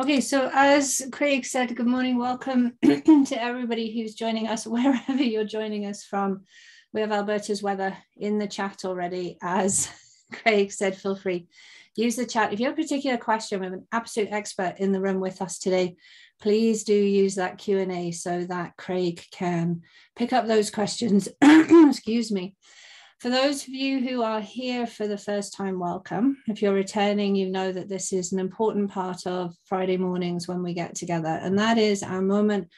Okay, so as Craig said, good morning, welcome to everybody who's joining us, wherever you're joining us from. We have Alberta's weather in the chat already. As Craig said, feel free, use the chat. If you have a particular question, we have an absolute expert in the room with us today. Please do use that Q&A so that Craig can pick up those questions. Excuse me. For those of you who are here for the first time, welcome. If you're returning, you know that this is an important part of Friday mornings when we get together, and that is our moment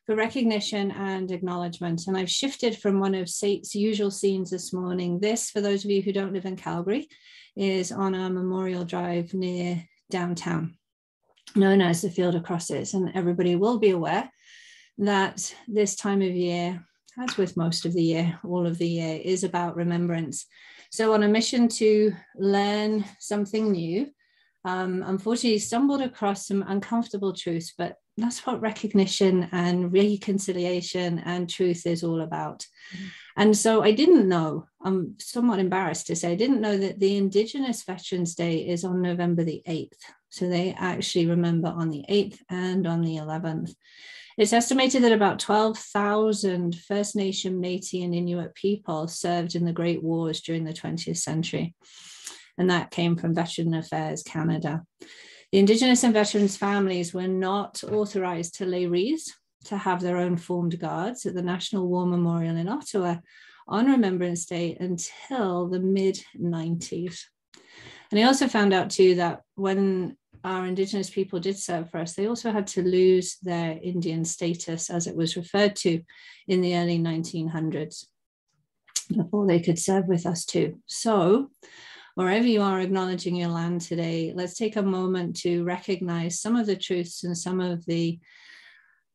for recognition and acknowledgement. And I've shifted from one of SAIT's usual scenes this morning. This, for those of you who don't live in Calgary, is on our Memorial Drive near downtown, known as the Field of Crosses. And everybody will be aware that this time of year, as with most of the year, all of the year, is about remembrance. So on a mission to learn something new, unfortunately stumbled across some uncomfortable truths, but that's what recognition and reconciliation and truth is all about. Mm-hmm. And so I didn't know, I'm somewhat embarrassed to say, I didn't know that the Indigenous Veterans Day is on November the 8th. So they actually remember on the 8th and on the 11th. It's estimated that about 12,000 First Nation, Métis, and Inuit people served in the Great Wars during the 20th century. And that came from Veteran Affairs Canada. The Indigenous and Veterans families were not authorized to lay wreaths, to have their own formed guards at the National War Memorial in Ottawa on Remembrance Day until the mid-90s. And I also found out too that when our Indigenous people did serve for us, they also had to lose their Indian status, as it was referred to, in the early 1900s before they could serve with us too. So wherever you are acknowledging your land today, let's take a moment to recognize some of the truths and some of the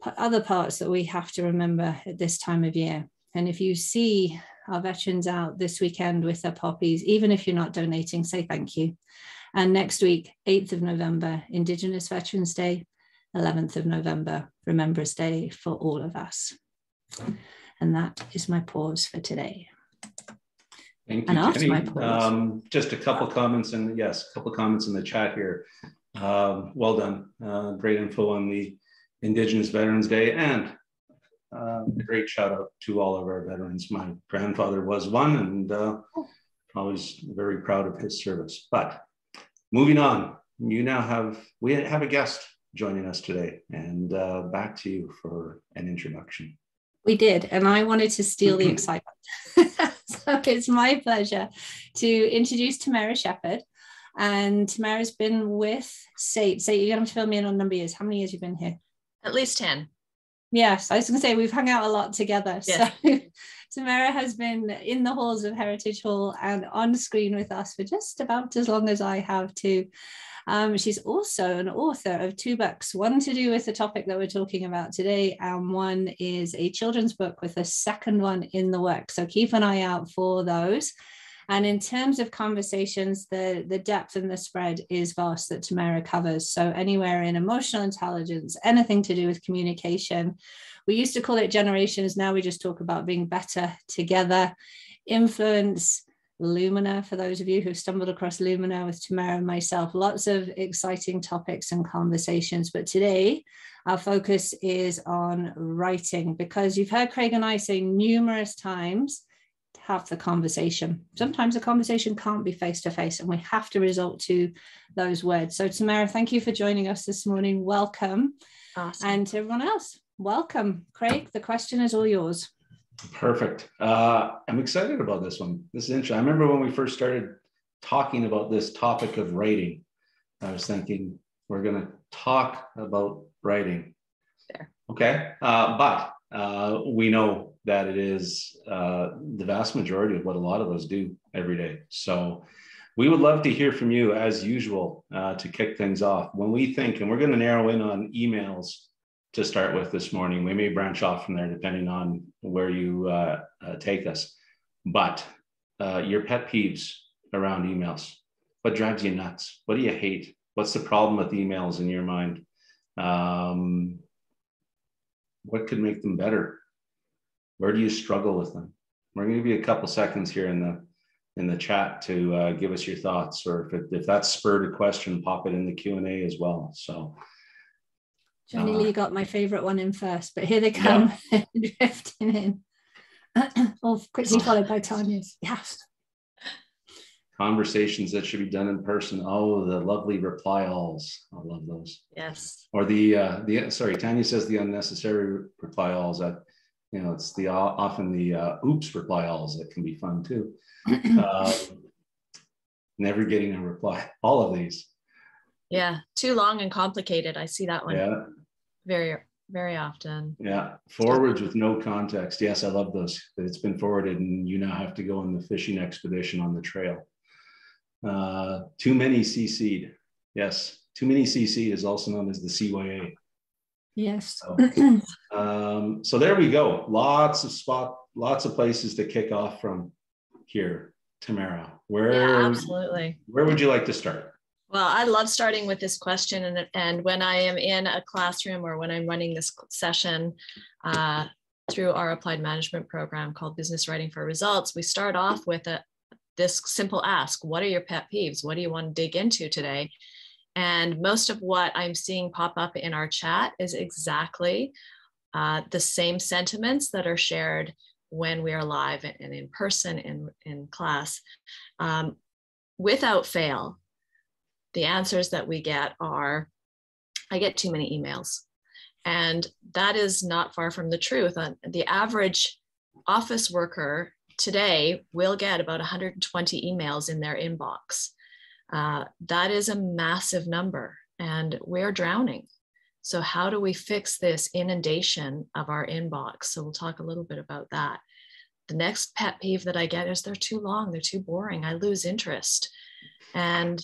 other parts that we have to remember at this time of year. And if you see our veterans out this weekend with their poppies, even if you're not donating, say thank you. And next week, 8th of November, Indigenous Veterans Day, 11th of November, Remembrance Day for all of us. And that is my pause for today. Thank you, Jenny. Just a couple comments, and yes, a couple comments in the chat here. Well done. Great info on the Indigenous Veterans Day, and a great shout out to all of our veterans. My grandfather was one, and always very proud of his service. But moving on, we have a guest joining us today, and back to you for an introduction. We did, and I wanted to steal the excitement. So it's my pleasure to introduce Tamara Shepherd. And Tamara's been with SAIT. So you're going to fill me in on number of years. How many years have you been here? At least 10. Yes, I was going to say we've hung out a lot together. Yes. So Tamara has been in the halls of Heritage Hall and on screen with us for just about as long as I have too. She's also an author of 2 books, one to do with the topic that we're talking about today, and one is a children's book with a second one in the works. So keep an eye out for those. And in terms of conversations, the depth and the spread is vast that Tamara covers. So anywhere in emotional intelligence, anything to do with communication. We used to call it generations. Now we just talk about being better together, influence, Lumina, for those of you who've stumbled across Lumina with Tamara and myself, lots of exciting topics and conversations. But today, our focus is on writing, because you've heard Craig and I say numerous times, have the conversation. Sometimes the conversation can't be face-to-face, and we have to resort to those words. So Tamara, thank you for joining us this morning. Welcome. Awesome. And to everyone else, welcome. Craig, the question is all yours. Perfect. I'm excited about this one. This is interesting. I remember when we first started talking about this topic of writing, I was thinking we're going to talk about writing. Fair. Okay. But we know that it is the vast majority of what a lot of us do every day. So we would love to hear from you, as usual, to kick things off. When we think, and we're going to narrow in on emails to start with this morning. We may branch off from there depending on where you take us. But your pet peeves around emails. What drives you nuts? What do you hate? What's the problem with emails in your mind? What could make them better? Where do you struggle with them? We're going to give you a couple seconds here in the chat to give us your thoughts, or if that's spurred a question, pop it in the Q&A as well. So Johnny Lee got my favorite one in first, but here they come, drifting in. All quickly followed by Tanya's. Yes. Conversations that should be done in person. Oh, the lovely reply alls. I love those. Yes. Or sorry, Tanya says the unnecessary reply alls. That, you know, it's the often the oops reply alls that can be fun too. Never getting a reply. All of these. Yeah, too long and complicated. I see that one. Yeah. Very, very often. Yeah. Forwards with no context. Yes, I love those. It's been forwarded and you now have to go on the fishing expedition on the trail. Too many CC'd. Yes. Too many CC'd is also known as the CYA. Yes. So there we go. Lots of places to kick off from here. Tamara, absolutely. Where would you like to start? Well, I love starting with this question. And when I am in a classroom or when I'm running this session through our applied management program called Business Writing for Results, we start off with this simple ask: what are your pet peeves? What do you want to dig into today? And most of what I'm seeing pop up in our chat is exactly the same sentiments that are shared when we are live and in person in class. Without fail, the answers that we get are, I get too many emails. And that is not far from the truth. The average office worker today will get about 120 emails in their inbox. That is a massive number and we're drowning. So how do we fix this inundation of our inbox? So we'll talk a little bit about that. The next pet peeve that I get is they're too long, they're too boring, I lose interest. And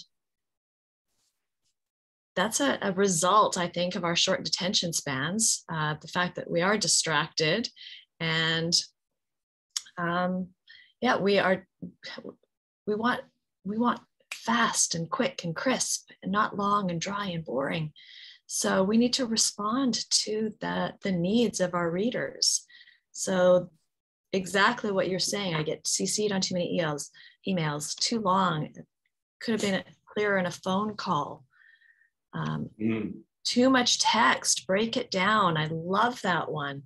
that's a result, I think, of our short detention spans, the fact that we are distracted and we want fast and quick and crisp and not long and dry and boring. So we need to respond to the needs of our readers. So exactly what you're saying, I get CC'd on too many emails, too long. It could have been clearer in a phone call. Too much text, break it down. I love that one.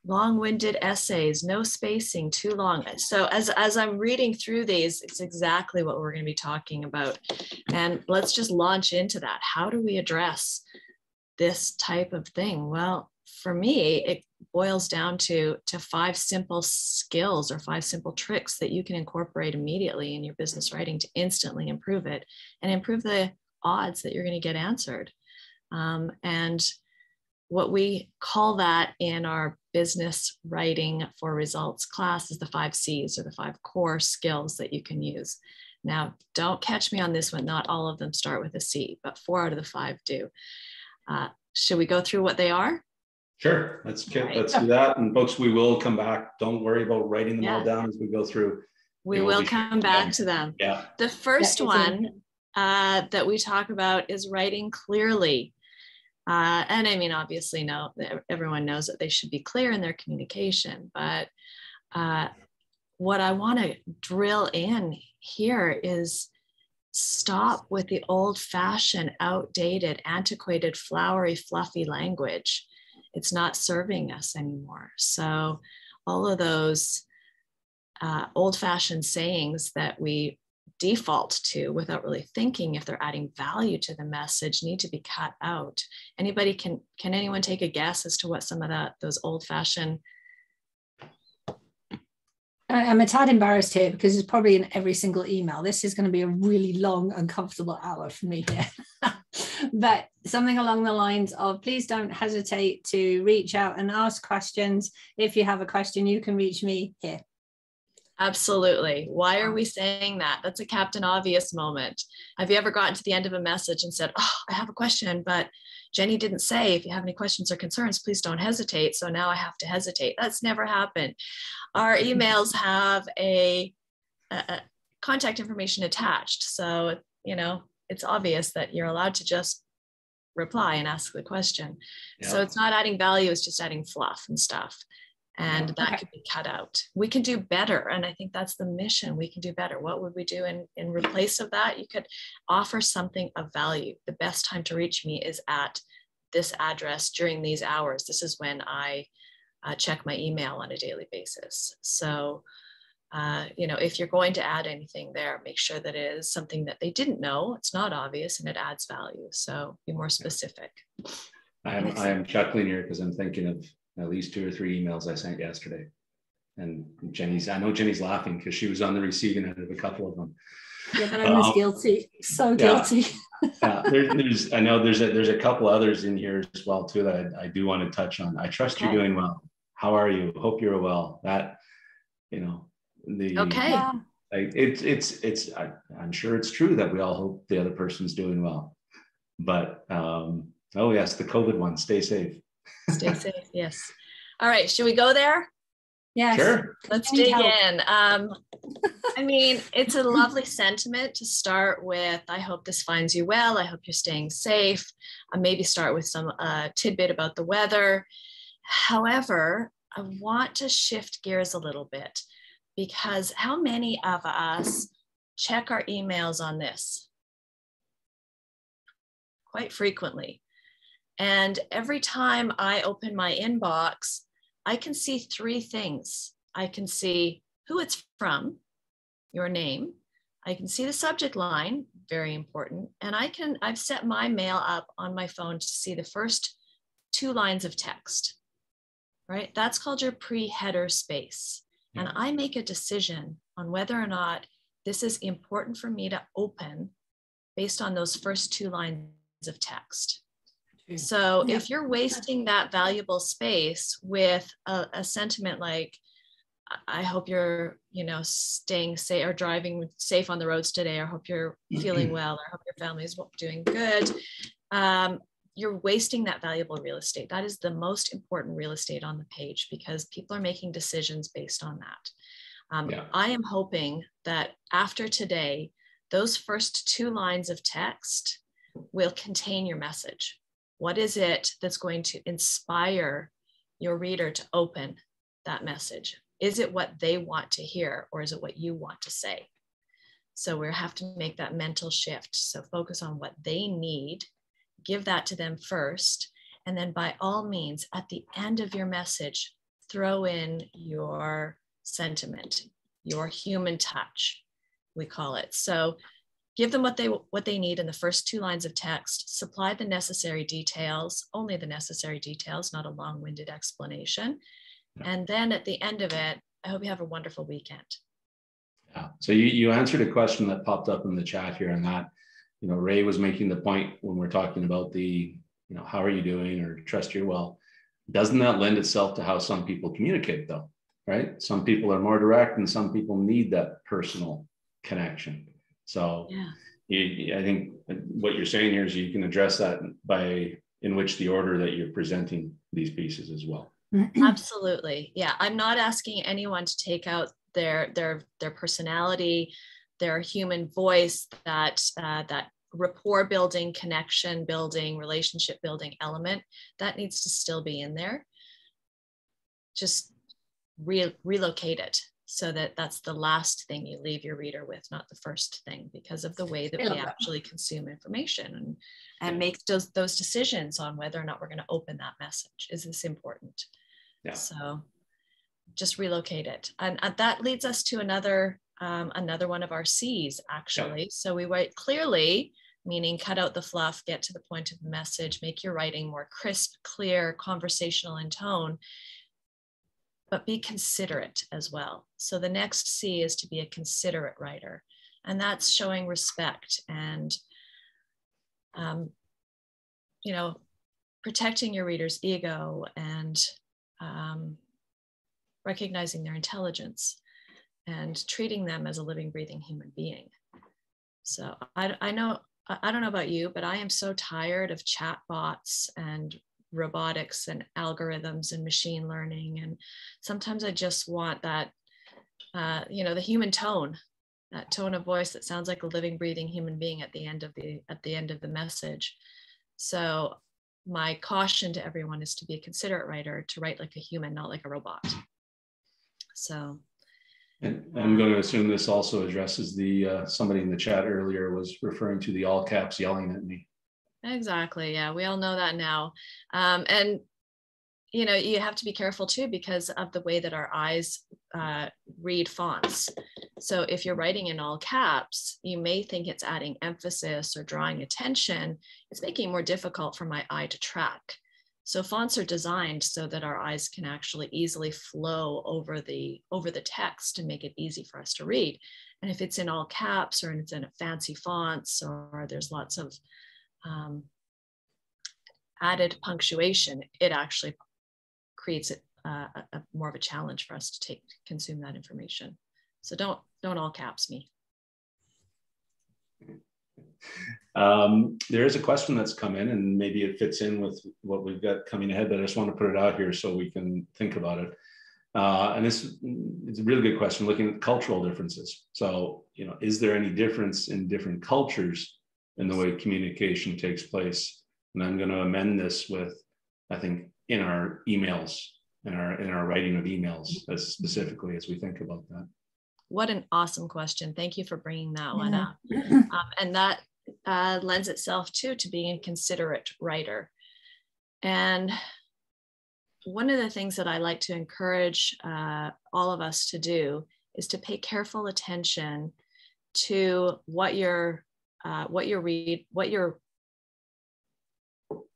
Long-winded essays, no spacing, too long. So as I'm reading through these, it's exactly what we're going to be talking about. And let's just launch into that. How do we address this type of thing? Well, for me, it boils down to 5 simple skills or 5 simple tricks that you can incorporate immediately in your business writing to instantly improve it and improve the odds that you're going to get answered. And what we call that in our business writing for results class is the 5 C's, or the 5 core skills that you can use. Now, don't catch me on this one. Not all of them start with a C, but 4 out of the 5 do. Should we go through what they are? Sure, let's do that. And folks, we will come back. Don't worry about writing them all down as we go through. We will come back to them. Yeah. The first one that we talk about is writing clearly. And I mean, obviously, everyone knows that they should be clear in their communication, but what I want to drill in here is stop with the old-fashioned, outdated, antiquated, flowery, fluffy language. It's not serving us anymore. So all of those old-fashioned sayings that we default to without really thinking if they're adding value to the message need to be cut out. Can anyone take a guess as to what some of those old-fashioned? I'm a tad embarrassed here because it's probably in every single email. This is going to be a really long, uncomfortable hour for me here. But something along the lines of, please don't hesitate to reach out and ask questions. If you have a question, you can reach me here. Absolutely. Why are we saying that? That's a Captain Obvious moment. Have you ever gotten to the end of a message and said, oh, I have a question, but Jenny didn't say, if you have any questions or concerns, please don't hesitate. So now I have to hesitate. That's never happened. Our emails have a contact information attached. So, it's obvious that you're allowed to just reply and ask the question. Yeah. So it's not adding value, it's just adding fluff and stuff. And that could be cut out. We can do better. And I think that's the mission. We can do better. What would we do in replace of that? You could offer something of value. The best time to reach me is at this address during these hours. This is when I check my email on a daily basis. So, you know, if you're going to add anything there, make sure that it is something that they didn't know, it's not obvious, and it adds value. So be more specific. I am chuckling here because I'm thinking of at least 2 or 3 emails I sent yesterday. And I know Jenny's laughing because she was on the receiving end of a couple of them. Yeah, but I'm as guilty, so guilty. I know there's a couple others in here as well too that I do want to touch on. I trust you're doing well. How are you? Hope you're well. That, you know, I'm sure it's true that we all hope the other person's doing well. But oh yes, the COVID one. Stay safe. Stay safe. Yes. All right. Should we go there? Yes. Sure. Let's dig in. I mean, it's a lovely sentiment to start with. I hope this finds you well. I hope you're staying safe. Maybe start with some tidbit about the weather. However, I want to shift gears a little bit, because how many of us check our emails on this? Quite frequently. And every time I open my inbox, I can see 3 things. I can see who it's from, your name. I can see the subject line, very important. And I've set my mail up on my phone to see the first 2 lines of text, right? That's called your pre-header space. And I make a decision on whether or not this is important for me to open based on those first 2 lines of text. So if you're wasting that valuable space with a sentiment like, I hope you're, you know, staying safe or driving safe on the roads today, or hope you're feeling well, or hope your family is doing good, you're wasting that valuable real estate. That is the most important real estate on the page, because people are making decisions based on that. I am hoping that after today, those first 2 lines of text will contain your message. What is it that's going to inspire your reader to open that message? Is it what they want to hear, or is it what you want to say? So we have to make that mental shift. So focus on what they need, give that to them first, and then by all means, at the end of your message, throw in your sentiment, your human touch, we call it. So give them what they need in the first 2 lines of text, supply the necessary details, only the necessary details, not a long-winded explanation. And then at the end of it, I hope you have a wonderful weekend. Yeah. So you answered a question that popped up in the chat here, and that, you know, Ray was making the point when we're talking about the, you know, how are you doing, or trust you're well. Doesn't that lend itself to how some people communicate though, right? Some people are more direct and some people need that personal connection. So I think what you're saying here is you can address that by in which the order that you're presenting these pieces as well. Absolutely. Yeah. I'm not asking anyone to take out their personality, their human voice, that rapport building, connection building, relationship building element that needs to still be in there. Just relocate it so that that's the last thing you leave your reader with, not the first thing, because of the way that we actually consume information and make those decisions on whether or not we're going to open that message. Is this important? Yeah. So just relocate it. And that leads us to another one of our C's, actually. Yeah. So we write clearly, meaning cut out the fluff, get to the point of the message, make your writing more crisp, clear, conversational in tone, but be considerate as well. So the next C is to be a considerate writer. And that's showing respect and, you know, protecting your reader's ego and recognizing their intelligence and treating them as a living, breathing human being. So I don't know about you, but I am so tired of chatbots and robotics and algorithms and machine learning. And sometimes I just want that, you know, the human tone, that tone of voice that sounds like a living, breathing human being at the end of the message. So my caution to everyone is to be a considerate writer, to write like a human, not like a robot. So. And I'm going to assume this also addresses the, somebody in the chat earlier was referring to the all caps yelling at me. Exactly. Yeah, we all know that now. And you know, you have to be careful too because of the way that our eyes read fonts. So if you're writing in all caps, you may think it's adding emphasis or drawing attention. It's making it more difficult for my eye to track. So fonts are designed so that our eyes can actually easily flow over the text and make it easy for us to read. And if it's in all caps or it's in a fancy fonts or there's lots of added punctuation, it actually creates a more of a challenge for us to consume that information. So don't all caps me. There is a question that's come in, and maybe it fits in with what we've got coming ahead, but I just want to put it out here so we can think about it. And this is a really good question, looking at cultural differences. So, you know, is there any difference in different cultures in the way communication takes place? And I'm going to amend this with, I think, in our emails, in our writing of emails, as specifically as we think about that. What an awesome question. Thank you for bringing that one up. And that lends itself to being a considerate writer. And one of the things that I like to encourage all of us to do is to pay careful attention to what your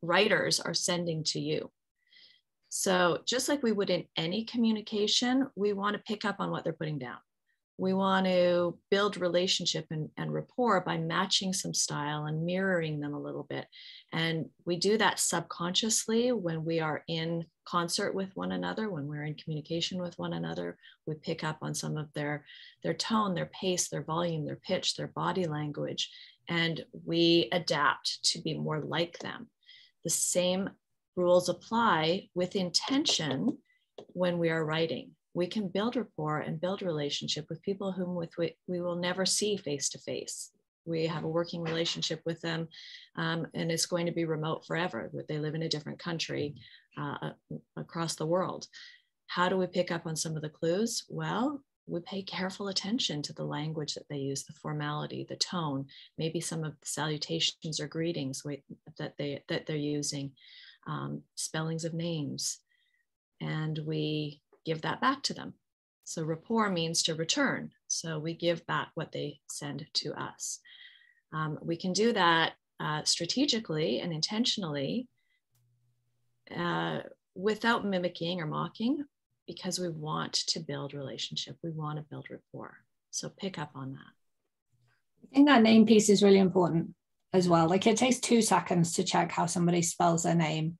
writers are sending to you. So just like we would in any communication, we want to pick up on what they're putting down. We want to build relationship and rapport by matching some style and mirroring them a little bit. And we do that subconsciously when we are in concert with one another, when we're in communication with one another. We pick up on some of their tone, their pace, their volume, their pitch, their body language, and we adapt to be more like them. The same rules apply with intention when we are writing. We can build rapport and build relationship with people whom we will never see face to face. We have a working relationship with them, and it's going to be remote forever. They live in a different country across the world. How do we pick up on some of the clues? Well, we pay careful attention to the language that they use, the formality, the tone, maybe some of the salutations or greetings that they're using, spellings of names, and we give that back to them. So rapport means to return. So we give back what they send to us. We can do that strategically and intentionally without mimicking or mocking, because we want to build relationship. We want to build rapport. So pick up on that. I think that name piece is really important as well. Like it takes 2 seconds to check how somebody spells their name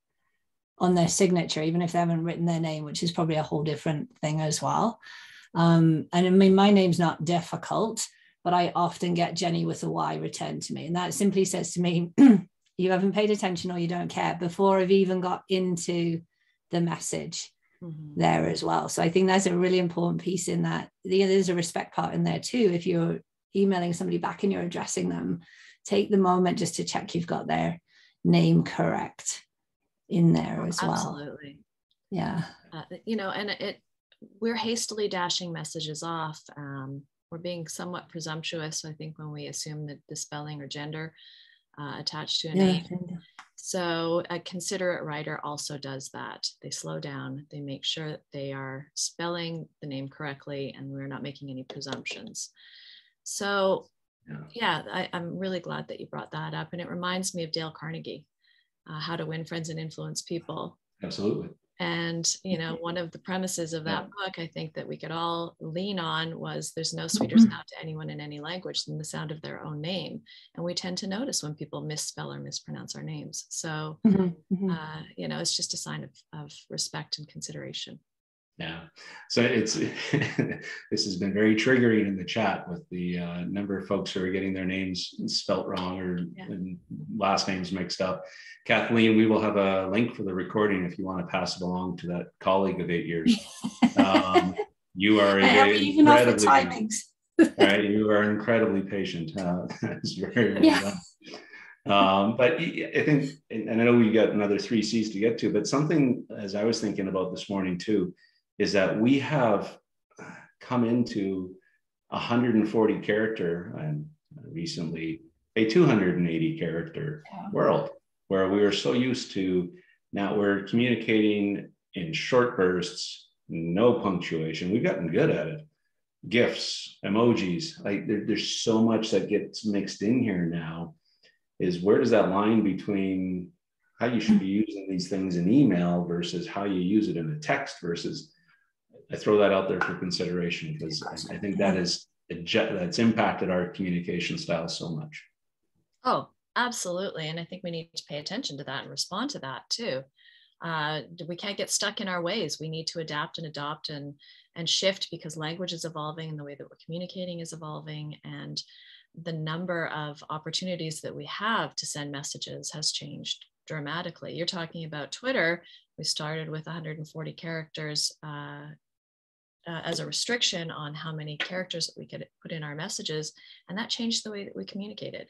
on their signature, even if they haven't written their name, which is probably a whole different thing as well. And I mean, my name's not difficult, but I often get Jenny with a Y returned to me. And that simply says to me, you haven't paid attention or you don't care, before I've even got into the message there as well. So I think that's a really important piece in that. There's a respect part in there too. If you're emailing somebody back and you're addressing them, take the moment just to check you've got their name correct in there as well. Absolutely. Yeah. You know, and we're hastily dashing messages off. We're being somewhat presumptuous, I think, when we assume that the spelling or gender attached to a name. So a considerate writer also does that. They slow down, they make sure that they are spelling the name correctly, and we're not making any presumptions. So yeah, I'm really glad that you brought that up. And it reminds me of Dale Carnegie, How to Win Friends and Influence People. Absolutely. And, you know, one of the premises of that book, I think that we could all lean on, was there's no sweeter sound to anyone in any language than the sound of their own name. And we tend to notice when people misspell or mispronounce our names. So, you know, it's just a sign of respect and consideration. Yeah. So it's this has been very triggering in the chat with the number of folks who are getting their names spelt wrong or last names mixed up. Kathleen, we will have a link for the recording if you want to pass it along to that colleague of 8 years. You are incredibly, right? You are incredibly patient. It's very well done. But I think, and I know we got another 3 C's to get to, but something, as I was thinking about this morning too, is that we have come into 140 character and recently a 280 character world. where we were so used to, now we're communicating in short bursts, no punctuation. We've gotten good at it. GIFs, emojis, like there's so much that gets mixed in here now. Is where does that line between how you should be using these things in email versus how you use it in a text versus, I throw that out there for consideration, because I think that's impacted our communication style so much. Oh, absolutely. And I think we need to pay attention to that and respond to that too. We can't get stuck in our ways. We need to adapt and adopt and shift, because language is evolving and the way that we're communicating is evolving, and the number of opportunities that we have to send messages has changed dramatically. You're talking about Twitter. We started with 140 characters as a restriction on how many characters that we could put in our messages, and that changed the way that we communicated.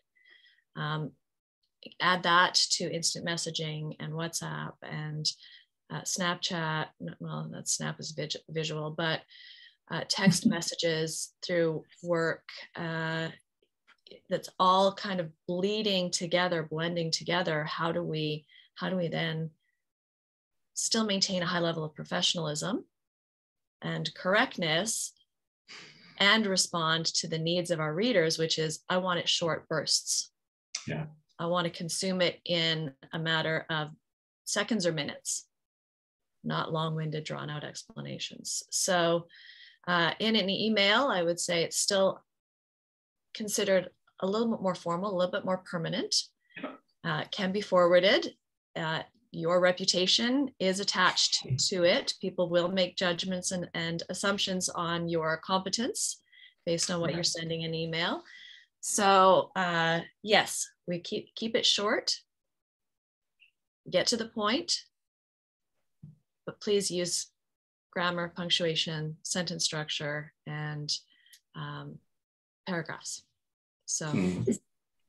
Add that to instant messaging and WhatsApp and Snapchat. Well, that Snap is visual, but text messages through work. That's all kind of bleeding together, blending together. How do we then still maintain a high level of professionalism and correctness and respond to the needs of our readers, which is, I want it short bursts. Yeah. I want to consume it in a matter of seconds or minutes, not long-winded, drawn-out explanations. So in an email, I would say it's still considered a little bit more formal, a little bit more permanent, can be forwarded. Your reputation is attached to it. People will make judgments and assumptions on your competence based on what you're sending in email. So yes, we keep it short, get to the point, but please use grammar, punctuation, sentence structure, and paragraphs. So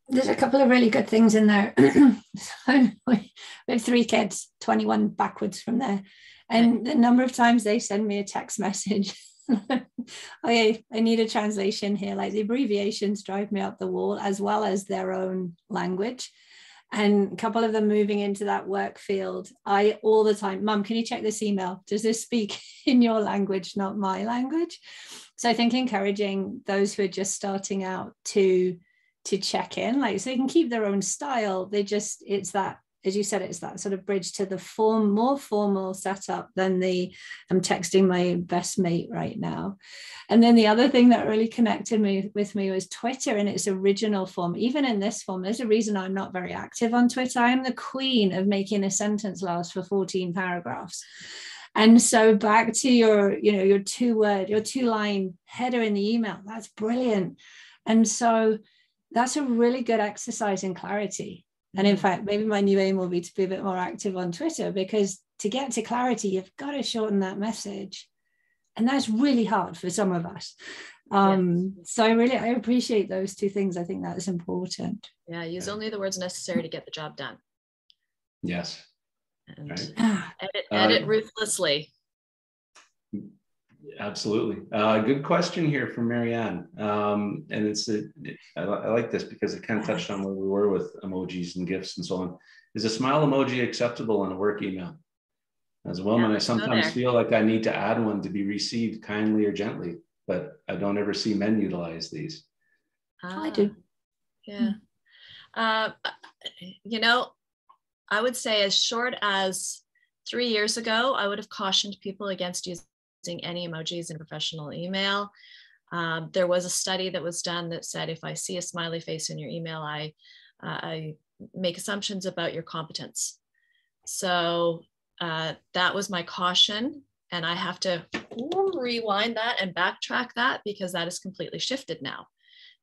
there's a couple of really good things in there. So we have 3 kids, 21 backwards from there. And the number of times they send me a text message, okay, I need a translation here. Like the abbreviations drive me up the wall, as well as their own language. And a couple of them moving into that work field, I all the time, Mum, can you check this email? Does this speak in your language, not my language? So I think encouraging those who are just starting out to check in, like, so they can keep their own style. It's that, as you said, it's that sort of bridge to the more formal setup than I'm texting my best mate right now. And then the other thing that really connected with me was Twitter in its original form. Even in this form, there's a reason I'm not very active on Twitter. I'm the queen of making a sentence last for 14 paragraphs. And so back to your 2-line header in the email, that's brilliant. And so that's a really good exercise in clarity. And in fact, maybe my new aim will be to be a bit more active on Twitter, because to get to clarity, you've got to shorten that message. And that's really hard for some of us. So I appreciate those 2 things. I think that's important. Yeah, use only the words necessary to get the job done. Yes. And right. edit ruthlessly. Absolutely. Good question here from Marianne. And I like this because it kind of touched on where we were with emojis and GIFs and so on. Is a smile emoji acceptable in a work email? As a woman, I sometimes feel like I need to add one to be received kindly or gently, but I don't ever see men utilize these. I do. Yeah. I would say as short as 3 years ago, I would have cautioned people against using any emojis in professional email. There was a study that was done that said, if I see a smiley face in your email, I make assumptions about your competence. So that was my caution. And I have to rewind that and backtrack that, because that is completely shifted now.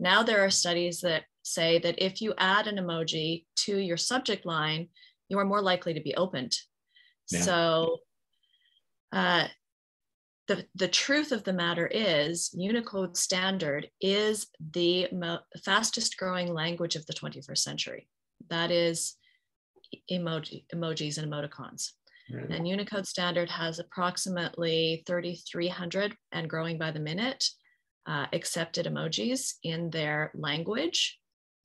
Now there are studies that say that if you add an emoji to your subject line, you are more likely to be opened. Yeah. So the truth of the matter is Unicode standard is the fastest growing language of the 21st century. That is emojis and emoticons. Right. And Unicode standard has approximately 3,300 and growing by the minute accepted emojis in their language.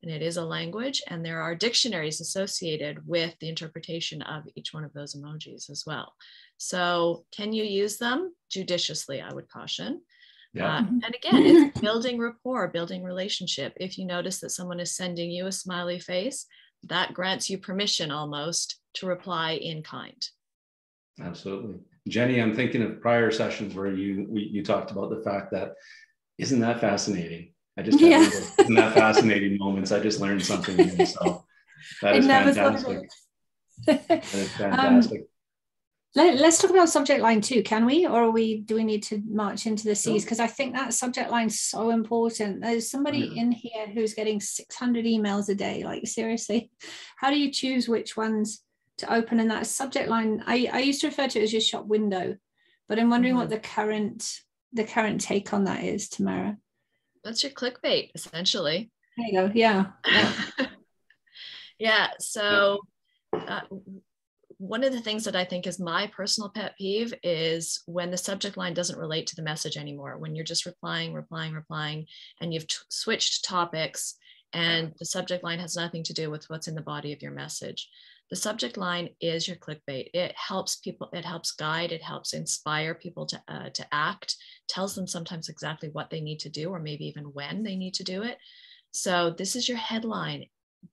and it is a language, and there are dictionaries associated with the interpretation of each one of those emojis as well. So can you use them judiciously, I would caution. Yeah. And again, it's building rapport, building relationship. If you notice that someone is sending you a smiley face, that grants you permission almost to reply in kind. Absolutely. Jenny, I'm thinking of prior sessions where you talked about the fact that, isn't that fascinating? I just had isn't that fascinating moments. I just learned something new. So that is fantastic. That is fantastic. Let's talk about subject line too, can we? Or do we need to march into the C's? Because I think that subject line is so important. There's somebody in here who's getting 600 emails a day. Like, seriously, how do you choose which ones to open? And that subject line, I used to refer to it as your shop window, but I'm wondering what the current take on that is, Tamara. That's your clickbait, essentially. There you go. Yeah. Yeah. So one of the things that I think is my personal pet peeve is when the subject line doesn't relate to the message anymore, when you're just replying, and you've switched topics and the subject line has nothing to do with what's in the body of your message. The subject line is your clickbait. It helps people, it helps guide, it helps inspire people to act, tells them sometimes exactly what they need to do, or maybe even when they need to do it. So this is your headline.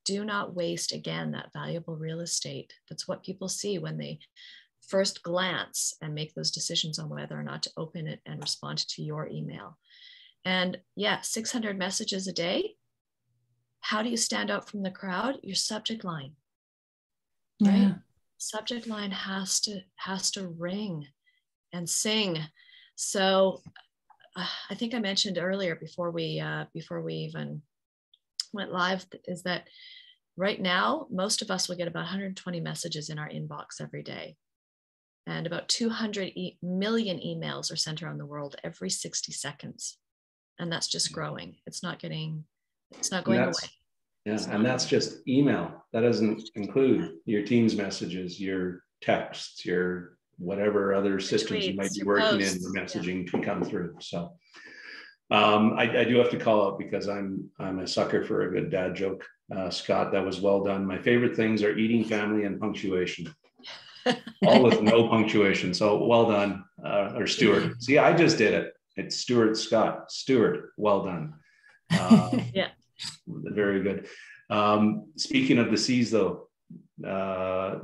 Do not waste, again, that valuable real estate. That's what people see when they first glance and make those decisions on whether or not to open it and respond to your email. And yeah, 600 messages a day. How do you stand out from the crowd? Your subject line. Right? Yeah. Subject line has to ring and sing. So I think I mentioned earlier before we even went live is that right now most of us will get about 120 messages in our inbox every day, and about 200 million emails are sent around the world every 60 seconds, and that's just growing. It's not going away. Yeah, and that's just email. That doesn't include your Teams messages, your texts, your whatever other systems you might be working in, the messaging can come through. So I do have to call out, because I'm a sucker for a good dad joke. Scott, that was well done. My favorite things are eating, family, and punctuation. All with no punctuation. So well done, or Stuart. See, I just did it. It's Stuart Scott. Stuart, well done. Yeah. Very good. Speaking of the C's, though,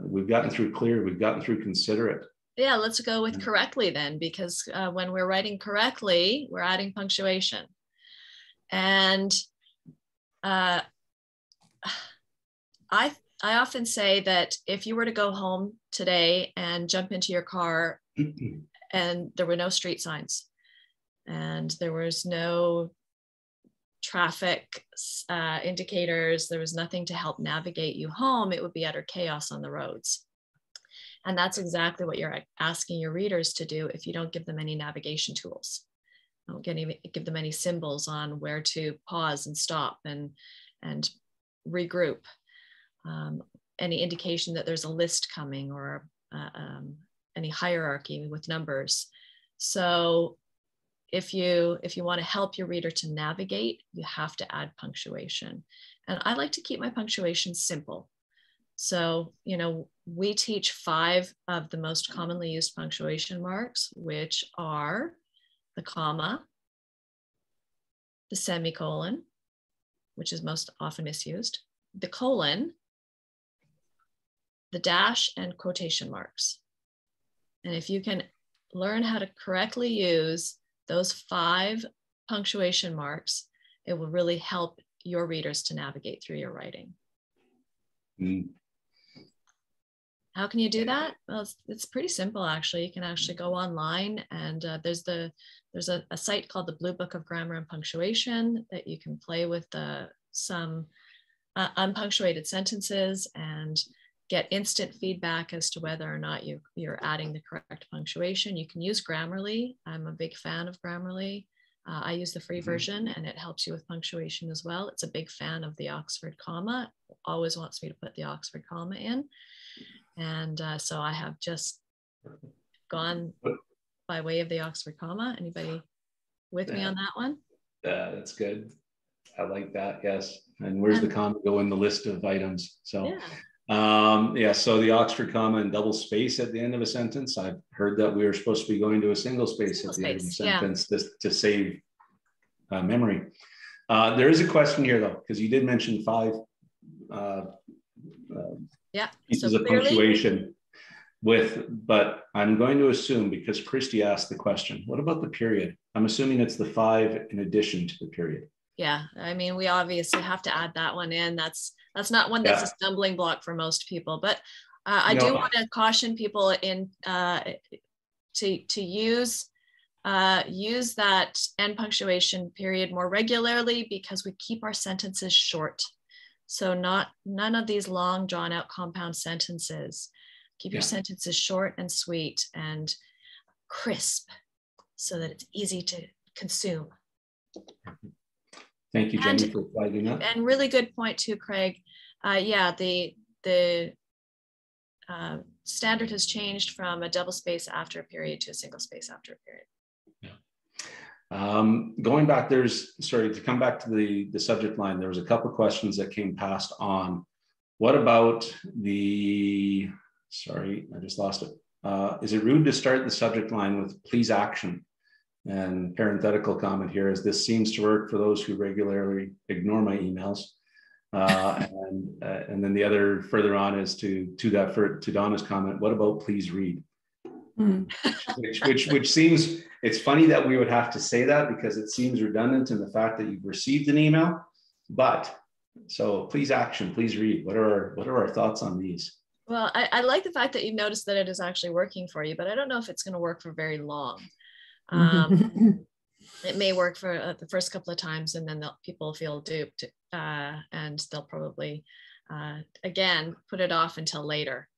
we've gotten through clear, we've gotten through considerate. Yeah, let's go with correctly then, because when we're writing correctly, we're adding punctuation. And I often say that if you were to go home today and jump into your car and there were no street signs and there was no traffic indicators, there was nothing to help navigate you home, it would be utter chaos on the roads. And that's exactly what you're asking your readers to do if you don't give them any navigation tools. Don't give them any symbols on where to pause and stop and regroup. Any indication that there's a list coming, or any hierarchy with numbers. So if you want to help your reader to navigate, you have to add punctuation. And I like to keep my punctuation simple. So, we teach 5 of the most commonly used punctuation marks, which are the comma, the semicolon, which is most often misused, the colon, the dash, and quotation marks. And if you can learn how to correctly use those 5 punctuation marks, it will really help your readers to navigate through your writing. How can you do that? Well, it's pretty simple, actually. You can actually go online, and there's a site called the Blue Book of Grammar and Punctuation that you can play with some unpunctuated sentences and get instant feedback as to whether or not you're adding the correct punctuation. You can use Grammarly. I'm a big fan of Grammarly. I use the free version, and it helps you with punctuation as well. It's a big fan of the Oxford comma. It always wants me to put the Oxford comma in. And so I have just gone by way of the Oxford comma. Anybody with me on that one? That's good. I like that. Yes. And where's the comma go in the list of items? So, so the Oxford comma and double space at the end of a sentence. I've heard that we are supposed to be going to a single space at the end of the sentence to save memory. There is a question here though, because you did mention 5 pieces of punctuation but I'm going to assume, because Christy asked the question, what about the period? I'm assuming it's the 5 in addition to the period. Yeah, I mean, we obviously have to add that one in. That's not one that's a stumbling block for most people, but I do want to caution people in to use that end punctuation period more regularly, because we keep our sentences short. So none of these long drawn out compound sentences. Keep your sentences short and sweet and crisp so that it's easy to consume. Thank you, Jenny, for flagging that. And really good point too, Craig. The standard has changed from a double space after a period to a single space after a period. Going back, to come back to the subject line, there was a couple of questions that came passed on. What about sorry, I just lost it. Is it rude to start the subject line with please action? And parenthetical comment here is, this seems to work for those who regularly ignore my emails. And then the other further on is to Donna's comment, what about please read? Which seems, it's funny that we would have to say that, because it seems redundant in the fact that you've received an email. But so please action, please read. What are our thoughts on these? Well, I like the fact that you've noticed that it is actually working for you, but I don't know if it's going to work for very long. It may work for the first couple of times, and then people feel duped, and they'll probably, again, put it off until later.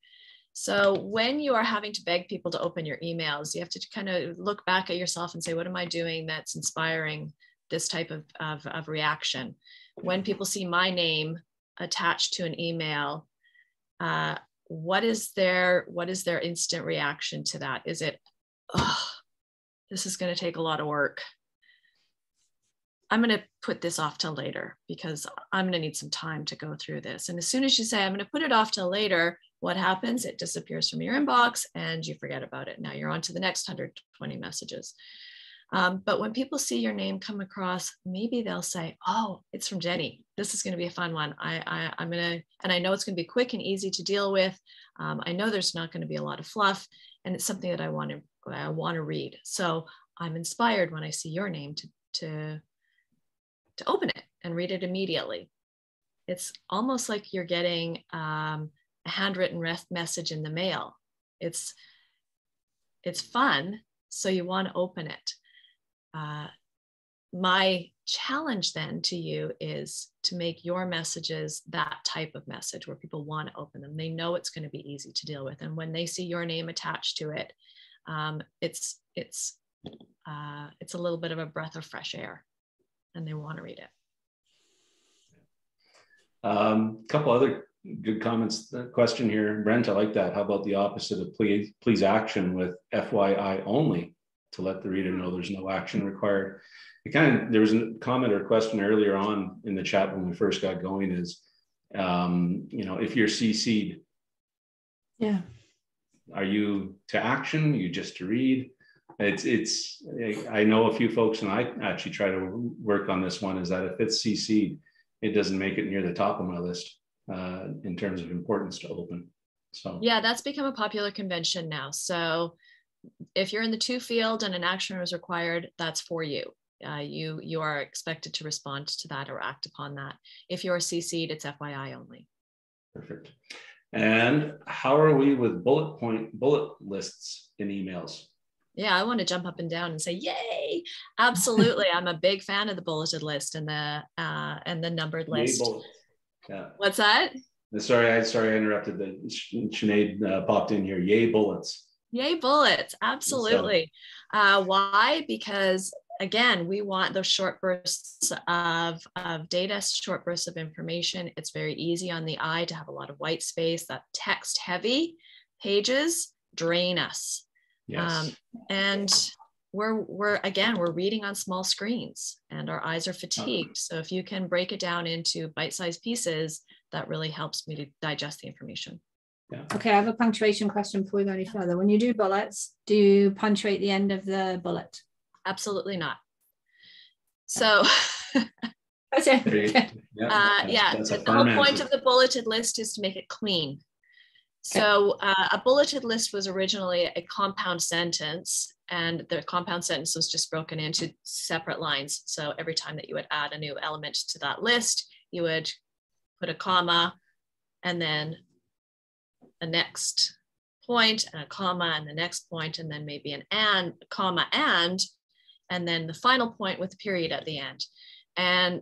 So when you are having to beg people to open your emails, you have to kind of look back at yourself and say, what am I doing that's inspiring this type of reaction? When people see my name attached to an email, what is their instant reaction to that? Is it, oh, this is going to take a lot of work. I'm going to put this off till later because I'm going to need some time to go through this. And as soon as you say, I'm going to put it off till later, what happens? It disappears from your inbox and you forget about it. Now you're on to the next 120 messages. But when people see your name come across, maybe they'll say, oh, it's from Jenny. This is going to be a fun one. I'm going to, and I know it's going to be quick and easy to deal with. I know there's not going to be a lot of fluff, and it's something that I want to read. So I'm inspired when I see your name to open it and read it immediately. It's almost like you're getting a handwritten message in the mail. It's fun, so you want to open it. My challenge then to you is to make your messages that type of message where people want to open them. They know it's going to be easy to deal with, and when they see your name attached to it, it's a little bit of a breath of fresh air, and they want to read it. A couple other good comments. Question here, Brent, I like that. How about the opposite of please action with FYI only, to let the reader know there's no action required? There was a comment or question earlier on in the chat when we first got going is, if you're CC'd, are you to action? You just to read? I know a few folks, and I actually try to work on this one, is that if it's CC'd, it doesn't make it near the top of my list in terms of importance to open. So yeah, that's become a popular convention now. So if you're in the to field and an action is required, that's for you. You are expected to respond to that or act upon that. If you're CC'd, it's FYI only. Perfect. And how are we with bullet lists in emails? Yeah, I want to jump up and down and say, yay! Absolutely, I'm a big fan of the bulleted list and the numbered list. Yay, bullets. Yeah. What's that? Sorry, I interrupted. Sinead popped in here. Yay, bullets. Yay, bullets! Absolutely. Why? Because again, we want those short bursts of data, short bursts of information. It's very easy on the eye to have a lot of white space. That text-heavy pages drain us. Yes. And we're reading on small screens and our eyes are fatigued. So if you can break it down into bite-sized pieces, that really helps me to digest the information. Yeah. Okay, I have a punctuation question before we go any further. When you do bullets, do you punctuate the end of the bullet? Absolutely not. So That's the whole point of the bulleted list is to make it clean. So a bulleted list was originally a compound sentence, and the compound sentence was just broken into separate lines. So every time that you would add a new element to that list, you would put a comma and then the next point and a comma and the next point, and then maybe an and, comma, and then the final point with a period at the end. And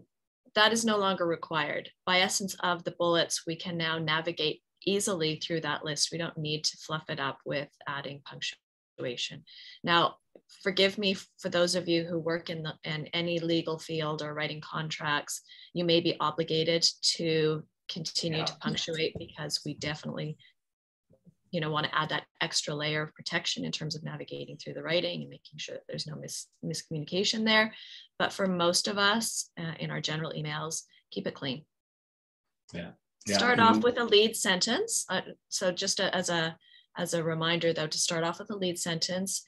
that is no longer required. By essence of the bullets, we can now navigate easily through that list. We don't need to fluff it up with adding punctuation. Now, forgive me for those of you who work in any legal field or writing contracts, you may be obligated to continue to punctuate, because we definitely want to add that extra layer of protection in terms of navigating through the writing and making sure that there's no miscommunication there. But for most of us in our general emails, keep it clean. Yeah. Start off with a lead sentence. So just as a reminder, though, to start off with a lead sentence,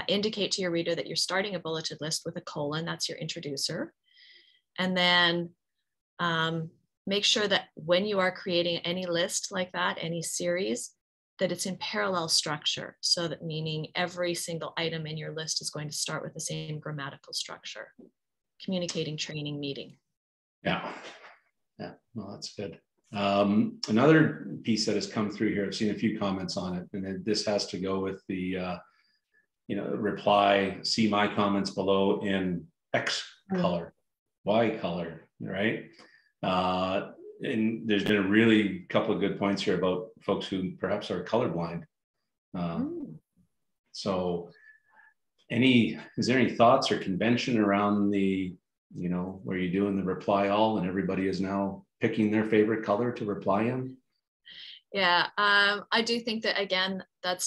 indicate to your reader that you're starting a bulleted list with a colon. That's your introducer. And then make sure that when you are creating any list like that, any series, that it's in parallel structure. So that meaning every single item in your list is going to start with the same grammatical structure. Communicating, training, meeting. Yeah. Well, that's good. Another piece that has come through here, I've seen a few comments on it, and this has to go with the reply, see my comments below in X color, Y color, right? And there's been a really couple of good points here about folks who perhaps are colorblind. So is there any thoughts or convention around the, where you're doing the reply all and everybody is now picking their favorite color to reply in? Yeah, I do think that, again, that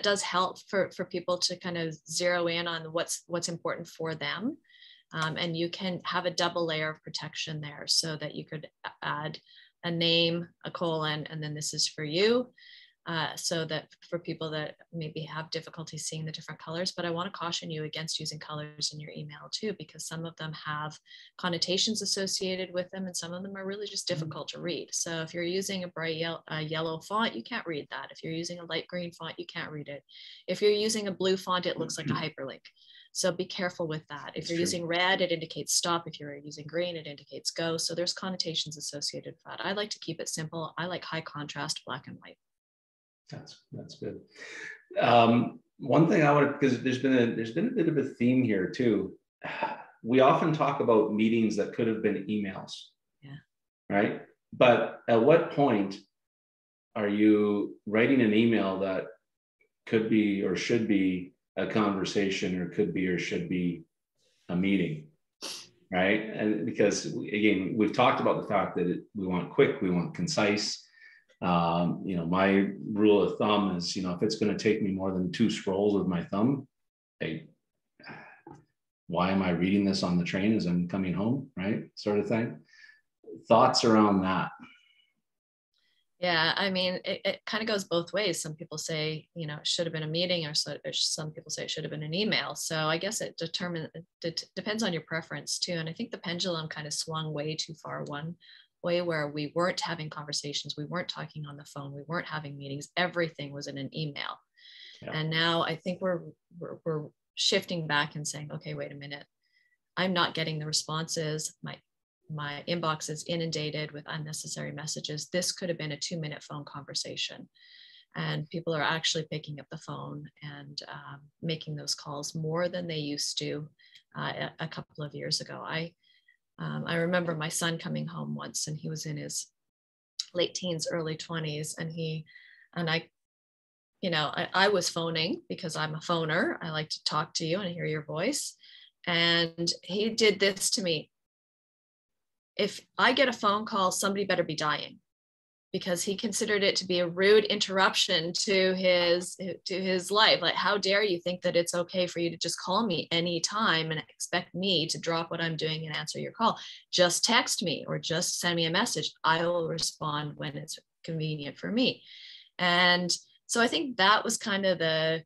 does help for people to kind of zero in on what's important for them. And you can have a double layer of protection there, so that you could add a name, a colon, and then this is for you. So that for people that maybe have difficulty seeing the different colors. But I want to caution you against using colors in your email too, because some of them have connotations associated with them, and some of them are really just difficult to read. So if you're using a bright yellow font, you can't read that. If you're using a light green font, you can't read it. If you're using a blue font, it looks like a hyperlink. So be careful with that. If you're using red, it indicates stop. If you're using green, it indicates go. So there's connotations associated with that. I like to keep it simple. I like high contrast, black and white. That's good. One thing I want to, because there's been a bit of a theme here too. We often talk about meetings that could have been emails. Yeah. Right. But at what point are you writing an email that could be or should be a conversation, or could be or should be a meeting? Right. And because again, we've talked about the fact that we want quick, we want concise. My rule of thumb is, if it's going to take me more than 2 scrolls with my thumb, hey, why am I reading this on the train as I'm coming home, right? Sort of thing. Thoughts around that? Yeah, I mean, it kind of goes both ways. Some people say, it should have been a meeting, or some people say it should have been an email. So I guess it depends on your preference too. And I think the pendulum kind of swung way too far one way, where we weren't having conversations, we weren't talking on the phone, we weren't having meetings, everything was in an email. Yeah. And now I think we're shifting back and saying, okay, wait a minute, I'm not getting the responses. My inbox is inundated with unnecessary messages. This could have been a 2-minute phone conversation. And people are actually picking up the phone and making those calls more than they used to a couple of years ago. I remember my son coming home once, and he was in his late teens, early 20s. I was phoning because I'm a phoner. I like to talk to you and hear your voice. And he did this to me. If I get a phone call, somebody better be dying. because he considered it to be a rude interruption to his life. Like, how dare you think that it's okay for you to just call me anytime and expect me to drop what I'm doing and answer your call? Just text me or just send me a message. I will respond when it's convenient for me. And so I think that was kind of the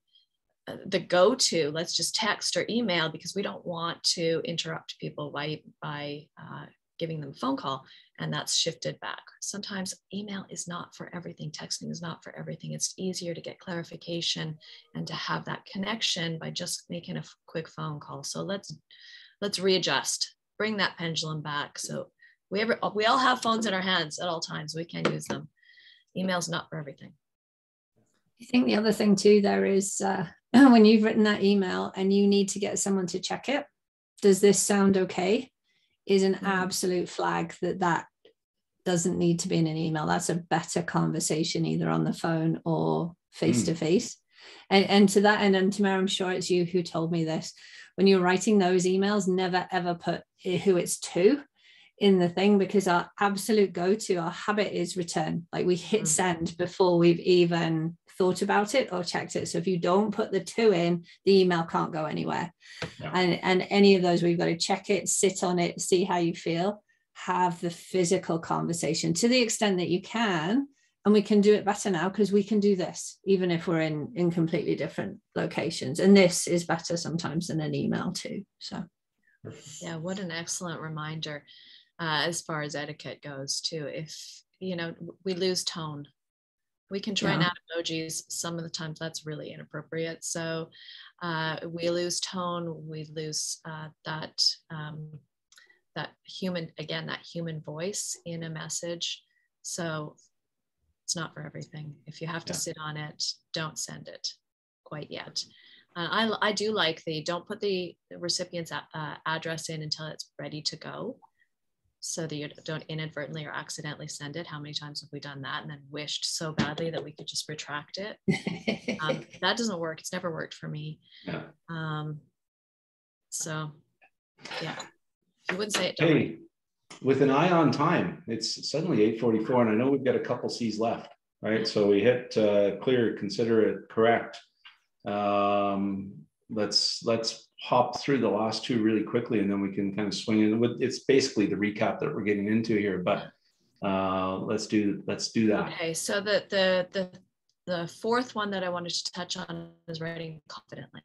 go-to. Let's just text or email, because we don't want to interrupt people by giving them a phone call. And that's shifted back. Sometimes email is not for everything. Texting is not for everything. It's easier to get clarification and to have that connection by just making a quick phone call. So let's readjust, bring that pendulum back. So we all have phones in our hands at all times. We can use them. Email's not for everything. I think the other thing too there is when you've written that email and you need to get someone to check it, does this sound okay? Is an absolute flag that doesn't need to be in an email. That's a better conversation either on the phone or face to face. And to that end, and Tamara, I'm sure it's you who told me this, when you're writing those emails, never ever put who it's to in the thing, because our absolute go-to, our habit is return. Like we hit send before we've even thought about it or checked it. So if you don't put the to in, the email can't go anywhere. Yeah. And any of those, we've got to check it, sit on it, see how you feel, have the physical conversation to the extent that you can. And we can do it better now because we can do this, even if we're in completely different locations. And this is better sometimes than an email too. So yeah, what an excellent reminder. As far as etiquette goes too, if we lose tone, we can try and add emojis. Some of the times that's really inappropriate. So we lose tone, we lose that human voice in a message. So it's not for everything. If you have to sit on it, don't send it quite yet. I do like don't put the recipient's address in until it's ready to go, so that you don't inadvertently or accidentally send it. How many times have we done that and then wished so badly that we could just retract it? That doesn't work. It's never worked for me. Yeah. So yeah, you wouldn't say it. Hey, with an eye on time, it's suddenly 8:44 and I know we've got a couple C's left, right? So we hit clear, considerate, correct. Let's hop through the last two really quickly, and then we can kind of swing in. It's basically the recap that we're getting into here, but let's do that. Okay, so the fourth one that I wanted to touch on is writing confidently.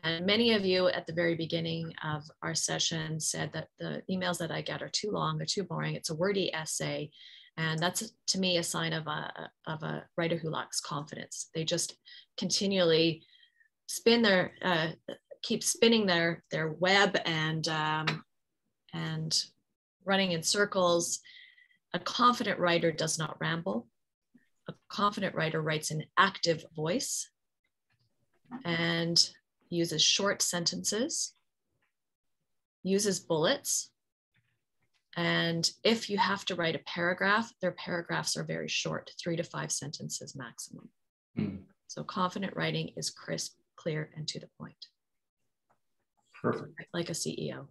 And many of you at the very beginning of our session said that the emails that I get are too long, they're too boring. It's a wordy essay. And that's, to me, a sign of a writer who lacks confidence. They just continually keep spinning their web and running in circles. A confident writer does not ramble. A confident writer writes in active voice and uses short sentences, uses bullets. And if you have to write a paragraph, their paragraphs are very short, 3 to 5 sentences maximum. So confident writing is crisp, clear, and to the point. Perfect. Like a CEO.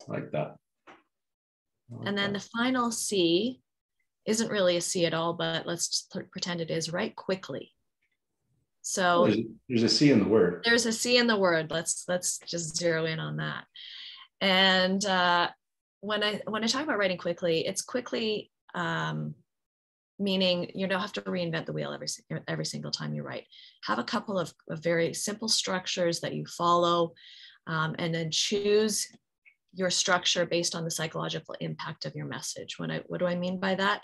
I like that. And then the final C isn't really a C at all, but let's pretend it is. Write quickly. So there's a C in the word. There's a C in the word. Let's just zero in on that. And when I talk about writing quickly, it's quickly meaning you don't have to reinvent the wheel every single time you write. Have a couple of very simple structures that you follow, and then choose your structure based on the psychological impact of your message. What do I mean by that?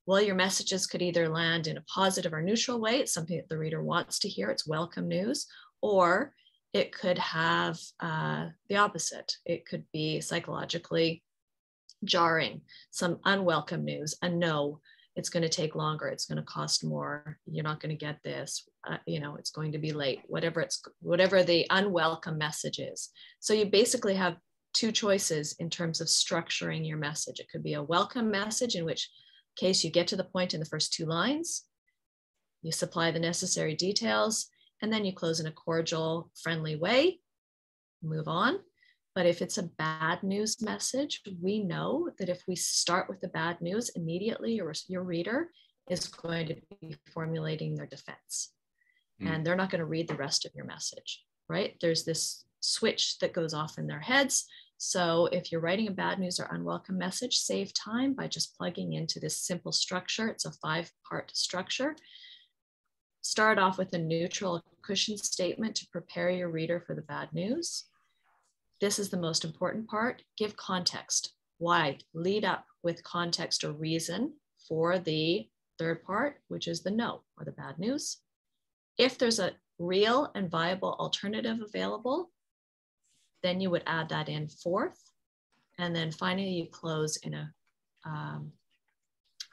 Well, your messages could either land in a positive or neutral way. It's something that the reader wants to hear. It's welcome news. Or it could have the opposite. It could be psychologically jarring, some unwelcome news, a no, it's going to take longer, it's going to cost more, you're not going to get this, it's going to be late, whatever the unwelcome message is. So you basically have two choices in terms of structuring your message. It could be a welcome message, in which case you get to the point in the first 2 lines, you supply the necessary details, and then you close in a cordial, friendly way, move on. But if it's a bad news message, we know that if we start with the bad news, immediately your reader is going to be formulating their defense. And they're not going to read the rest of your message, right? There's this switch that goes off in their heads. So if you're writing a bad news or unwelcome message, save time by just plugging into this simple structure. It's a 5-part structure. Start off with a neutral cushion statement to prepare your reader for the bad news. This is the most important part. Give context. Why? Lead up with context or reason for the third part, which is the no or the bad news. If there's a real and viable alternative available, then you would add that in fourth. And then finally, you close in a,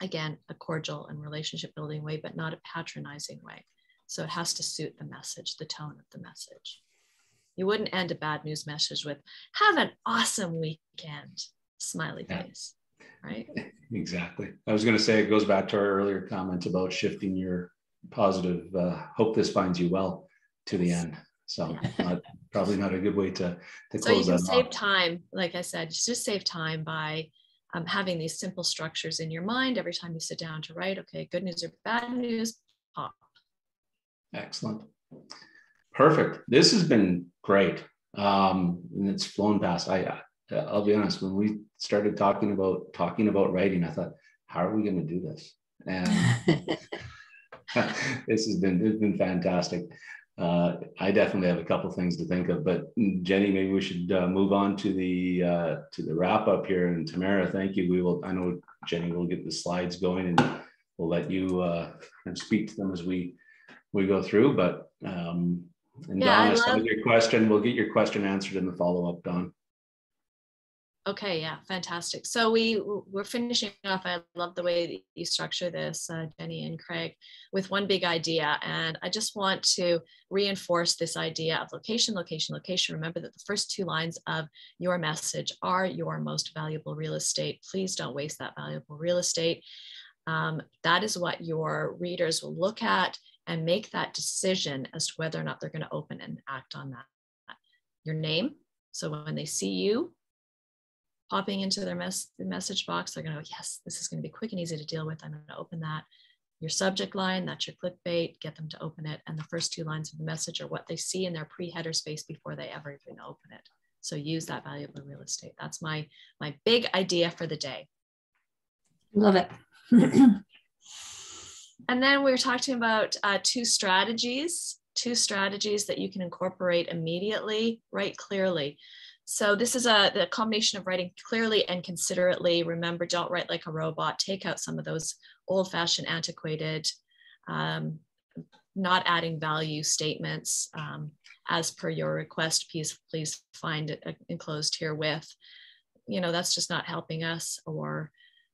again, a cordial and relationship building way, but not a patronizing way. So it has to suit the message, the tone of the message. You wouldn't end a bad news message with, have an awesome weekend, smiley face, right? Exactly. I was going to say, it goes back to our earlier comment about shifting your positive, hope this finds you well to the end. So probably not a good way to close that. So you can save time. Like I said, just save time by having these simple structures in your mind every time you sit down to write. Okay, good news or bad news, pop. Excellent. Perfect. This has been great. And it's flown past. I'll be honest, when we started talking about writing, I thought, how are we going to do this? And it's been fantastic. I definitely have a couple things to think of, but Jenny, maybe we should move on to the wrap up here. And Tamara, thank you. I know Jenny will get the slides going, and we'll let you speak to them as we go through. But and Dawn, I saw your question. We'll get your question answered in the follow up, Dawn. Okay, yeah, fantastic. So we're finishing off. I love the way that you structure this, Jenny and Craig, with one big idea. And I just want to reinforce this idea of location, location, location. Remember that the first 2 lines of your message are your most valuable real estate. Please don't waste that valuable real estate. That is what your readers will look at and make that decision as to whether or not they're going to open and act on that. Your name. So when they see you popping into their message box, they're going to go, yes, this is going to be quick and easy to deal with. I'm going to open that. Your subject line, that's your clickbait, get them to open it. And the first 2 lines of the message are what they see in their pre-header space before they ever even open it. So use that valuable real estate. That's my big idea for the day. Love it. And then we were talking about 2 strategies that you can incorporate immediately. Write clearly. So this is the combination of writing clearly and considerately. Remember, don't write like a robot. Take out some of those old-fashioned, antiquated, not adding value statements. As per your request, please find it enclosed herewith. That's just not helping us. Or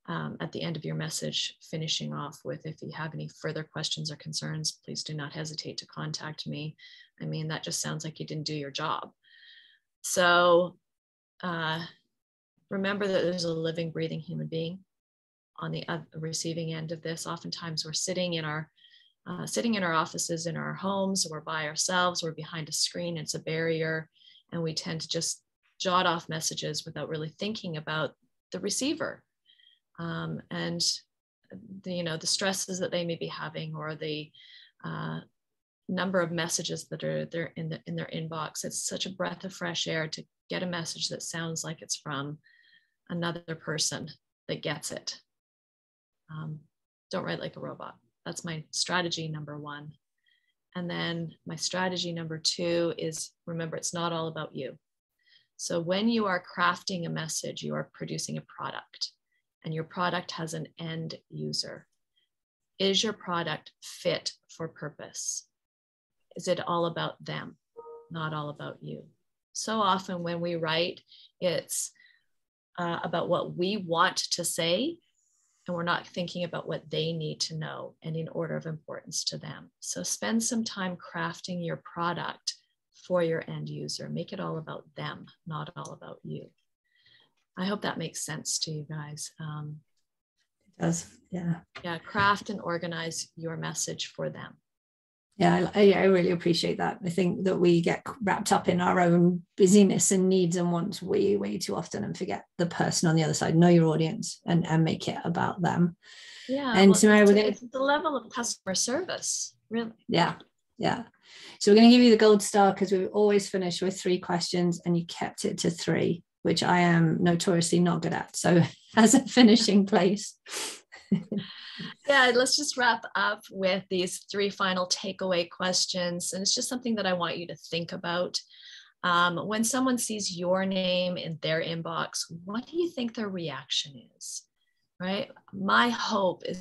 at the end of your message, finishing off with, if you have any further questions or concerns, please do not hesitate to contact me. I mean, that just sounds like you didn't do your job. So remember that there's a living, breathing human being on the receiving end of this. Oftentimes we're sitting in our offices, in our homes, we're by ourselves, we're behind a screen, it's a barrier, and we tend to just jot off messages without really thinking about the receiver. And the stresses that they may be having, or the number of messages that are there in their inbox. It's such a breath of fresh air to get a message that sounds like it's from another person that gets it. Don't write like a robot. That's my strategy number 1. And then my strategy number 2 is, remember, it's not all about you. So when you are crafting a message, you are producing a product, and your product has an end user. Is your product fit for purpose? Is it all about them, not all about you? So often when we write, it's about what we want to say, and we're not thinking about what they need to know and in order of importance to them. So spend some time crafting your product for your end user. Make it all about them, not all about you. I hope that makes sense to you guys. It does, yeah. Yeah, craft and organize your message for them. Yeah, I really appreciate that. I think that we get wrapped up in our own busyness and needs and wants way too often and forget the person on the other side. Know your audience and make it about them. Yeah, and well, Tamara, it's the level of customer service, really. Yeah. So we're going to give you the gold star because we always finish with 3 questions and you kept it to 3, which I am notoriously not good at. So as a finishing place. Yeah, let's just wrap up with these 3 final takeaway questions. And it's just something that I want you to think about. When someone sees your name in their inbox, what do you think their reaction is, right? My hope is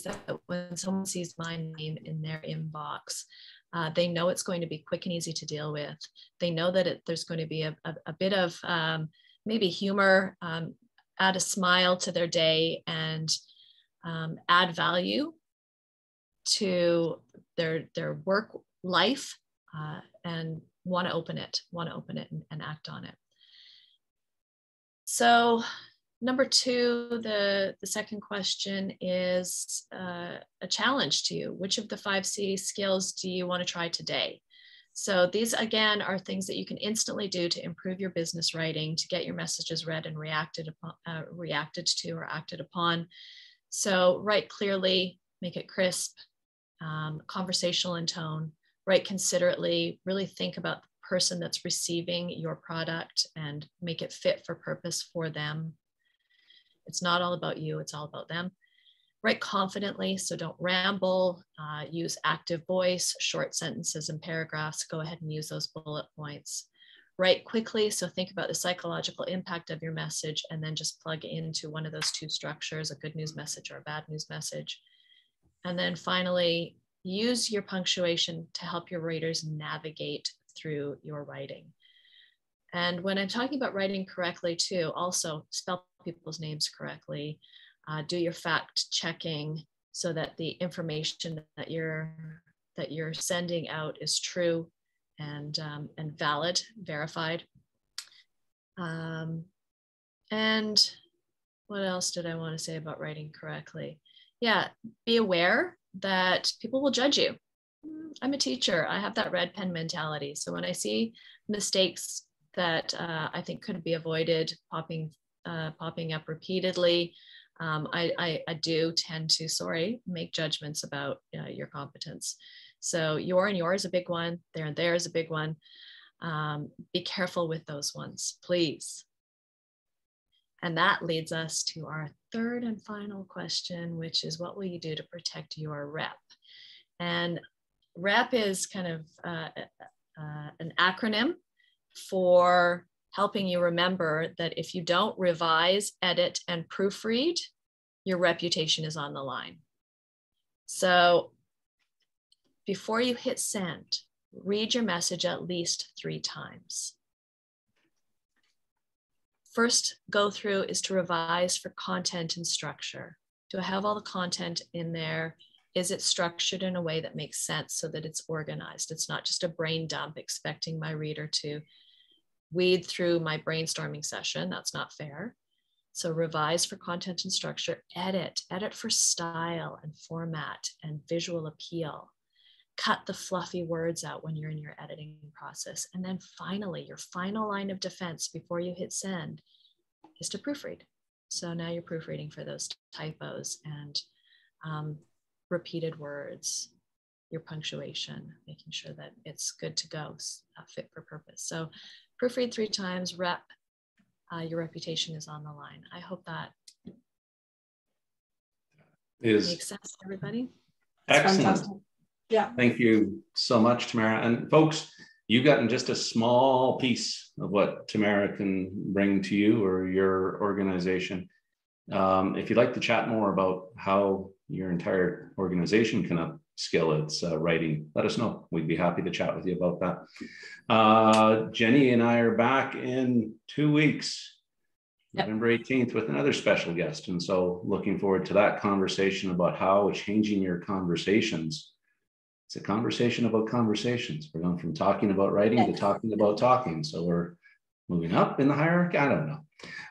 that when someone sees my name in their inbox, they know it's going to be quick and easy to deal with. They know that there's going to be a bit of maybe humor, add a smile to their day, and add value to their work life, and want to open it and act on it. So number 2, the second question is a challenge to you. Which of the 5 C skills do you want to try today? So these, again, are things that you can instantly do to improve your business writing, to get your messages read and reacted to or acted upon. So write clearly, make it crisp, conversational in tone, write considerately, really think about the person that's receiving your product and make it fit for purpose for them. It's not all about you, it's all about them. Write confidently, so don't ramble, use active voice, short sentences and paragraphs, go ahead and use those bullet points. Write quickly, so think about the psychological impact of your message and then just plug into one of those 2 structures, a good news message or a bad news message. And then finally, use your punctuation to help your readers navigate through your writing. And when I'm talking about writing correctly too, also spell people's names correctly, do your fact checking so that the information that you're sending out is true and valid, verified. And what else did I want to say about writing correctly? Yeah, be aware that people will judge you. I'm a teacher. I have that red pen mentality. So when I see mistakes that I think could be avoided popping up repeatedly, I do tend to, make judgments about your competence. So your and your is a big one. There and there is a big one. Be careful with those ones, please. And that leads us to our 3rd and final question, which is what will you do to protect your rep? And rep is kind of an acronym for helping you remember that if you don't revise, edit, and proofread, your reputation is on the line. So before you hit send, read your message at least 3 times. First go through is to revise for content and structure. Do I have all the content in there? Is it structured in a way that makes sense so that it's organized? It's not just a brain dump expecting my reader to weed through my brainstorming session. That's not fair. So revise for content and structure, edit for style and format and visual appeal. Cut the fluffy words out when you're in your editing process. And then finally, your final line of defense before you hit send is to proofread. So now you're proofreading for those typos and repeated words, your punctuation, making sure that it's good to go, fit for purpose. So proofread 3 times, rep, your reputation is on the line. I hope that makes sense to everybody. Excellent. Yeah. Thank you so much, Tamara. And folks, you've gotten just a small piece of what Tamara can bring to you or your organization. If you'd like to chat more about how your entire organization can upskill its writing, let us know. We'd be happy to chat with you about that. Jenny and I are back in 2 weeks, November 18th, with another special guest. And so looking forward to that conversation about how changing your conversations. It's a conversation about conversations. We're going from talking about writing to talking about talking. So we're moving up in the hierarchy. I don't know.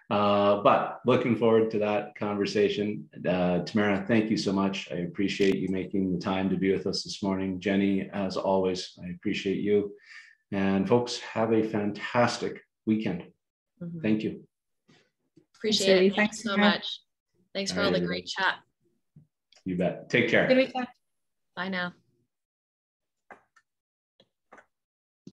But looking forward to that conversation. Tamara, thank you so much. I appreciate you making the time to be with us this morning. Jenny, as always, I appreciate you. And folks, have a fantastic weekend. Thank you. Appreciate it. Thanks so much. Thanks for all the great chat. You bet. Take care. Good weekend. Bye now.